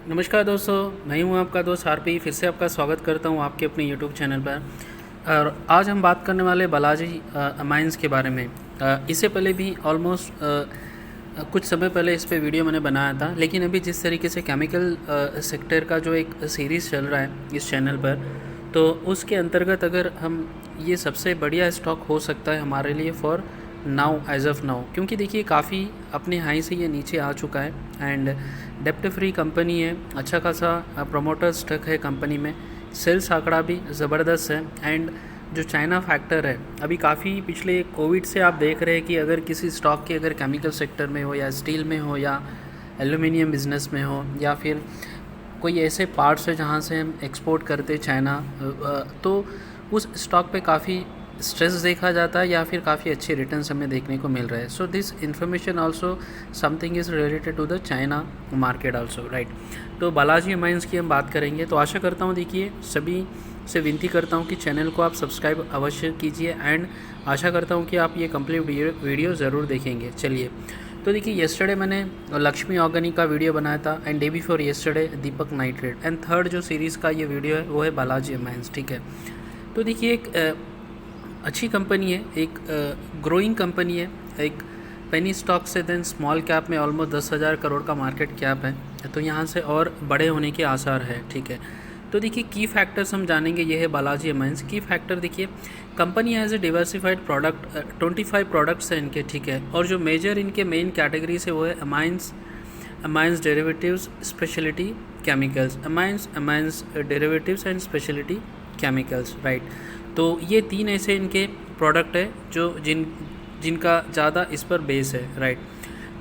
नमस्कार दोस्तों, मैं हूं आपका दोस्त आरपी। फिर से आपका स्वागत करता हूं आपके अपने यूट्यूब चैनल पर। और आज हम बात करने वाले बालाजी अमाइंस के बारे में। इससे पहले भी ऑलमोस्ट कुछ समय पहले इस पे वीडियो मैंने बनाया था, लेकिन अभी जिस तरीके से केमिकल सेक्टर का जो एक सीरीज़ चल रहा है इस चैनल पर, तो उसके अंतर्गत अगर हम ये सबसे बढ़िया स्टॉक हो सकता है हमारे लिए for now, as of now. क्योंकि देखिए काफ़ी अपने हाई से ये नीचे आ चुका है एंड डेप्ट फ्री कंपनी है, अच्छा खासा प्रमोटर स्टॉक है कंपनी में, सेल्स आंकड़ा भी ज़बरदस्त है। एंड जो चाइना फैक्टर है, अभी काफ़ी पिछले कोविड से आप देख रहे हैं कि अगर किसी स्टॉक के अगर केमिकल सेक्टर में हो या स्टील में हो या एल्यूमिनियम बिजनेस में हो या फिर कोई ऐसे पार्ट्स है जहाँ से हम एक्सपोर्ट करते चाइना, तो उस स्टॉक पे काफ़ी स्ट्रेस देखा जाता है या फिर काफ़ी अच्छे रिटर्न्स हमें देखने को मिल रहे हैं। So this information also something is related to the China market also, right. तो बालाजी अमाइंस की हम बात करेंगे, तो आशा करता हूँ देखिए सभी से विनती करता हूँ कि चैनल को आप सब्सक्राइब अवश्य कीजिए एंड आशा करता हूँ कि आप ये कंप्लीट वीडियो ज़रूर देखेंगे। चलिए, तो देखिए येस्टरडे मैंने लक्ष्मी ऑर्गेनिक का वीडियो बनाया था and day before yesterday Deepak nitrate, and third जो सीरीज़ का ये वीडियो है वो है बालाजी अमाइंस, ठीक है। तो देखिए एक अच्छी कंपनी है, एक ग्रोइंग कंपनी है, एक पेनी स्टॉक से देन स्मॉल कैप में ऑलमोस्ट 10,000 करोड़ का मार्केट कैप है, तो यहाँ से और बड़े होने के आसार है, ठीक है। तो देखिए की फैक्टर्स हम जानेंगे, ये है बालाजी अमाइंस की फैक्टर। देखिए company has a diversified product, 25 products हैं इनके, ठीक है। और जो मेजर इनके मेन कैटेगरीज है वो है amines, amines derivatives, speciality chemicals, amines derivatives and speciality chemicals, right. तो ये तीन ऐसे इनके प्रोडक्ट है जो जिनका ज़्यादा इस पर बेस है, राइट।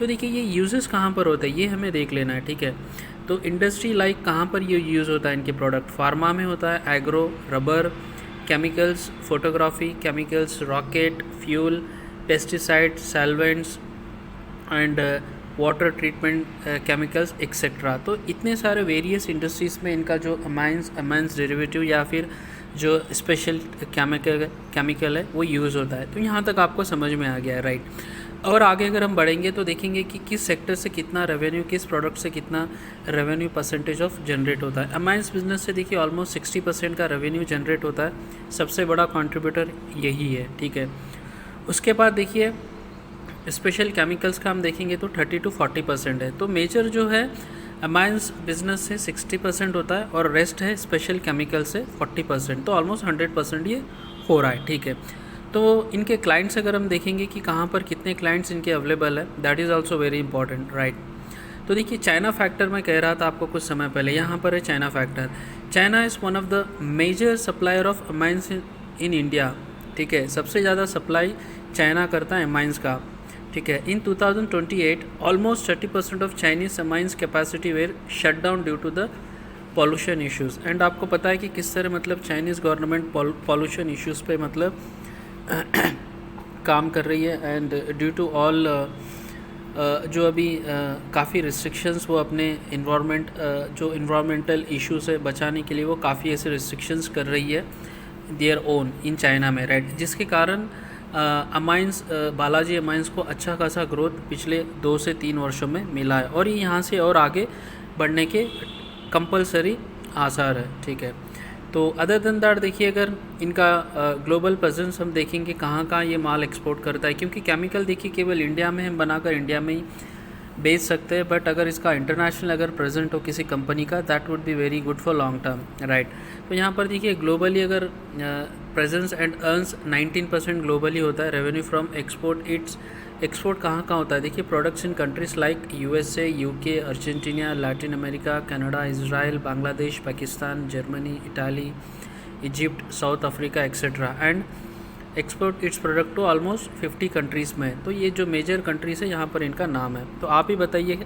तो देखिए ये यूजेस कहाँ पर होता है ये हमें देख लेना है, ठीक है। तो इंडस्ट्री लाइक कहाँ पर ये यूज़ होता है इनके प्रोडक्ट, फार्मा में होता है, agro, rubber, chemicals, photography chemicals, rocket fuel, pesticide, solvents and water treatment chemicals etcetera. तो इतने सारे वेरियस इंडस्ट्रीज़ में इनका जो अमाइंस डेरिवेटिव या फिर जो स्पेशल केमिकल है वो यूज़ होता है। तो यहाँ तक आपको समझ में आ गया है, राइट। और आगे अगर हम बढ़ेंगे तो देखेंगे कि किस सेक्टर से कितना रेवेन्यू, किस प्रोडक्ट से कितना रेवेन्यू परसेंटेज ऑफ जनरेट होता है। अमाइंस बिजनेस से देखिए ऑलमोस्ट 60% का रेवेन्यू जनरेट होता है, सबसे बड़ा कंट्रीब्यूटर यही है, ठीक है। उसके बाद देखिए स्पेशल केमिकल्स का हम देखेंगे तो 30 to 40% है। तो मेजर जो है अमाइंस बिजनेस से 60% होता है और रेस्ट है स्पेशल केमिकल से 40%, तो ऑलमोस्ट 100% ये हो रहा है, ठीक है। तो इनके क्लाइंट्स अगर हम देखेंगे कि कहाँ पर कितने क्लाइंट्स इनके अवेलेबल है, that is also very important, right. तो देखिए चाइना फैक्टर मैं कह रहा था आपको कुछ समय पहले, यहाँ पर है China factor. China is one of the major supplier of amines in India, ठीक है। सबसे ज़्यादा सप्लाई चाइना करता है अमाइंस का, ठीक है। In 2028 almost 30% of Chinese amines capacity were shut down due to the pollution issues. And आपको पता है कि किस तरह मतलब चाइनीज़ गवर्नमेंट पॉल्यूशन इश्यूज़ पे मतलब काम कर रही है, एंड ड्यू टू ऑल जो अभी काफ़ी रिस्ट्रिक्शंस वो अपने जो इन्वामेंटल इशू से बचाने के लिए वो काफ़ी ऐसे रिस्ट्रिक्शंस कर रही है देयर ओन इन चाइना में, राइट। जिसके कारण अमाइंस बालाजी अमाइंस को अच्छा खासा ग्रोथ पिछले 2 से 3 वर्षों में मिला है और ये यहाँ से और आगे बढ़ने के कंपलसरी आसार है, ठीक है। तो अदर देन दैट देखिए अगर इनका ग्लोबल प्रेजेंस हम देखेंगे कहाँ कहाँ ये माल एक्सपोर्ट करता है, क्योंकि केमिकल देखिए केवल इंडिया में हम बनाकर इंडिया में ही बेच सकते हैं, बट अगर इसका इंटरनेशनल अगर प्रेजेंट हो किसी कंपनी का, that would be very good for long term, right. तो यहाँ पर देखिए ग्लोबली अगर प्रेजेंस एंड अर्न्स 19% ग्लोबली होता है revenue from export. Its export कहाँ कहाँ होता है देखिए, products in countries like USA, UK, Argentina, Latin America, Canada, Israel, Bangladesh, Pakistan, Germany, Italy, Egypt, South Africa etcetera, and export its product to almost 50 countries में। तो ये जो मेजर कंट्रीज़ है यहाँ पर इनका नाम है, तो आप ही बताइए।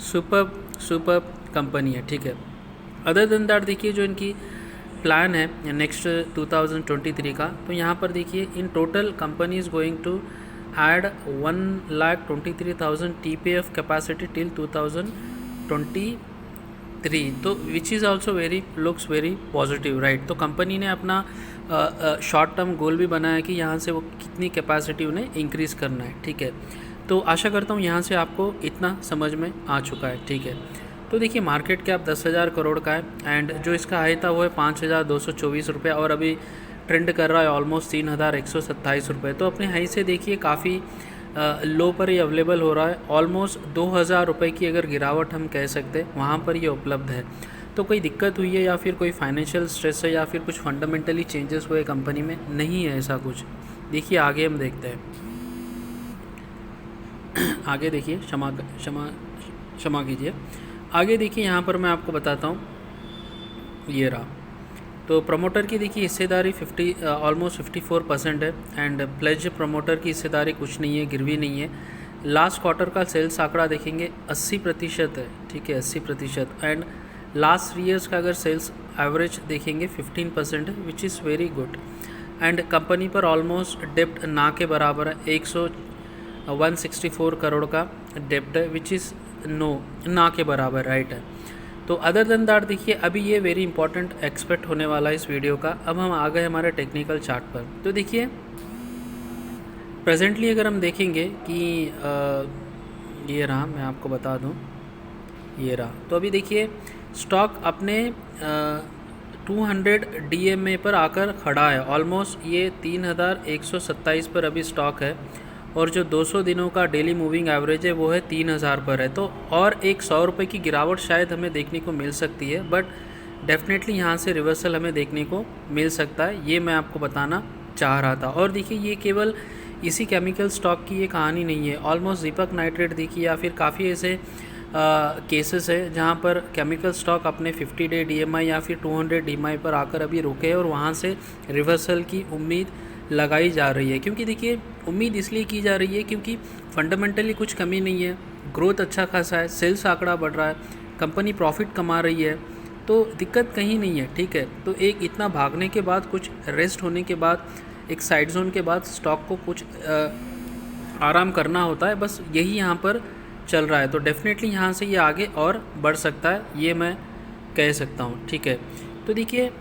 सुपर कंपनी है, ठीक है। अदर देन दैट देखिए जो इनकी प्लान है नेक्स्ट 2023 का, तो यहाँ पर देखिए in total company is going to add 1,23,000 TPF capacity till 2023, तो which is also looks very positive, right. तो कंपनी ने अपना शॉर्ट टर्म गोल भी बनाया कि यहाँ से वो कितनी कैपेसिटी उन्हें इंक्रीज़ करना है, ठीक है। तो आशा करता हूँ यहाँ से आपको इतना समझ में आ चुका है, ठीक है। तो देखिए मार्केट कैप 10,000 करोड़ का है एंड जो इसका हाई था वो है 5,224 रुपये और अभी ट्रेंड कर रहा है ऑलमोस्ट 3,127 रुपये। तो अपने हाई से देखिए काफ़ी लो पर ये अवेलेबल हो रहा है। ऑलमोस्ट 2,000 रुपये की अगर गिरावट हम कह सकते हैं वहाँ पर ये उपलब्ध है। तो कोई दिक्कत हुई है या फिर कोई फाइनेंशियल स्ट्रेस है या फिर कुछ फंडामेंटली चेंजेस हुए कंपनी में, नहीं है ऐसा कुछ। देखिए आगे हम देखते हैं। आगे देखिए, क्षमा कीजिए। आगे देखिए यहाँ पर मैं आपको बताता हूँ, ये रहा। तो प्रमोटर की देखिए हिस्सेदारी ऑलमोस्ट 54% है एंड प्लेज प्रमोटर की हिस्सेदारी कुछ नहीं है, गिरवी नहीं है। लास्ट क्वार्टर का सेल्स आंकड़ा देखेंगे 80% है, ठीक है, 80%। एंड लास्ट 3 ईयर्स का अगर सेल्स एवरेज देखेंगे 15% है, which is very good. And company पर ऑलमोस्ट डेप्ट ना के बराबर है, 164 करोड़ का डेप्ट है, विच इज़ ना के बराबर, राइट है। तो अदर देन दैट देखिए अभी ये वेरी इंपॉर्टेंट एक्सपेक्ट होने वाला है इस वीडियो का। अब हम आ गए हमारे टेक्निकल चार्ट पर। तो देखिए प्रेजेंटली अगर हम देखेंगे कि ये रहा, मैं आपको बता दूं, ये रहा। तो अभी देखिए स्टॉक अपने 200 DMA पर आकर खड़ा है। ऑलमोस्ट ये 3,127 पर अभी स्टॉक है और जो 200 दिनों का डेली मूविंग एवरेज है वो है 3,000 पर है। तो और एक 100 रुपये की गिरावट शायद हमें देखने को मिल सकती है, बट डेफिनेटली यहाँ से रिवर्सल हमें देखने को मिल सकता है, ये मैं आपको बताना चाह रहा था। और देखिए ये केवल इसी केमिकल स्टॉक की ये कहानी नहीं है। ऑलमोस्ट दीपक नाइट्रेट देखिए या फिर काफ़ी ऐसे केसेस है जहाँ पर केमिकल स्टॉक अपने 50 डे DMI या फिर 200 DMI पर आकर अभी रुके और वहाँ से रिवर्सल की उम्मीद लगाई जा रही है। क्योंकि देखिए उम्मीद इसलिए की जा रही है क्योंकि फंडामेंटली कुछ कमी नहीं है, ग्रोथ अच्छा खासा है, सेल्स आंकड़ा बढ़ रहा है, कंपनी प्रॉफिट कमा रही है, तो दिक्कत कहीं नहीं है, ठीक है। तो एक इतना भागने के बाद, कुछ रेस्ट होने के बाद, एक साइड जोन के बाद स्टॉक को कुछ आराम करना होता है, बस यही यहाँ पर चल रहा है। तो डेफिनेटली यहाँ से ये आगे और बढ़ सकता है, ये मैं कह सकता हूँ, ठीक है। तो देखिए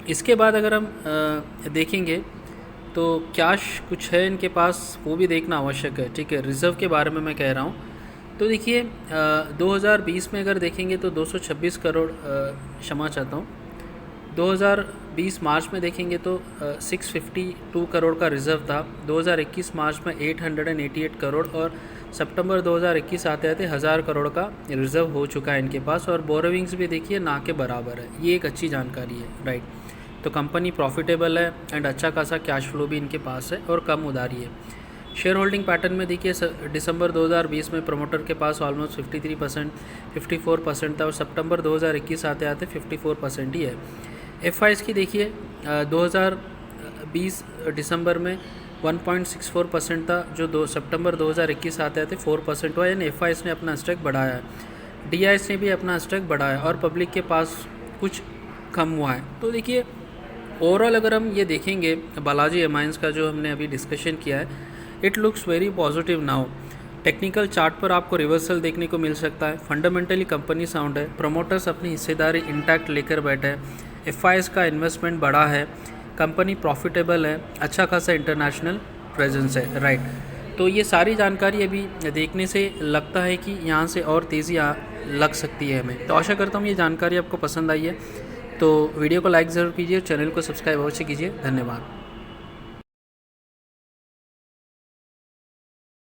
इसके बाद अगर हम देखेंगे तो कैश कुछ है इनके पास, वो भी देखना आवश्यक है, ठीक है। रिज़र्व के बारे में मैं कह रहा हूँ। तो देखिए 2020 में अगर देखेंगे तो 226 करोड़, क्षमा चाहता हूँ, 2020 मार्च में देखेंगे तो 652 करोड़ का रिज़र्व था। 2021 मार्च में 888 करोड़ और सितंबर 2021 आते आते 1000 करोड़ का रिज़र्व हो चुका है इनके पास। और बोरोविंग्स भी देखिए ना के बराबर है, ये एक अच्छी जानकारी है, राइट। तो कंपनी प्रॉफिटेबल है एंड अच्छा खासा कैश फ्लो भी इनके पास है और कम उधारी है। शेयर होल्डिंग पैटर्न में देखिए दिसंबर 2020 में प्रमोटर के पास ऑलमोस्ट 53%, 54% था और सितंबर 2021 आते आते 54% ही है। FIs की देखिए 2020 दिसंबर में 1.64% था, जो सितंबर 2021 आते आते 4% हुआ, यानी FIs ने अपना स्टॉक बढ़ाया है। DIs ने भी अपना स्टॉक बढ़ाया और पब्लिक के पास कुछ कम हुआ है। तो देखिए ओवरऑल अगर हम ये देखेंगे बालाजी एमाइंस का जो हमने अभी डिस्कशन किया है, it looks very positive now. Technical chart पर आपको रिवर्सल देखने को मिल सकता है, फंडामेंटली कंपनी साउंड है, प्रमोटर्स अपनी हिस्सेदारी इंटैक्ट लेकर बैठे हैं, FIs का इन्वेस्टमेंट बढ़ा है, कंपनी प्रॉफिटेबल है, अच्छा खासा इंटरनेशनल प्रेजेंस है, राइट। तो ये सारी जानकारी अभी देखने से लगता है कि यहाँ से और तेज़ी लग सकती है हमें। तो आशा करता हूँ ये जानकारी आपको पसंद आई है। तो वीडियो को लाइक ज़रूर कीजिए, चैनल को सब्सक्राइब अवश्य कीजिए। धन्यवाद।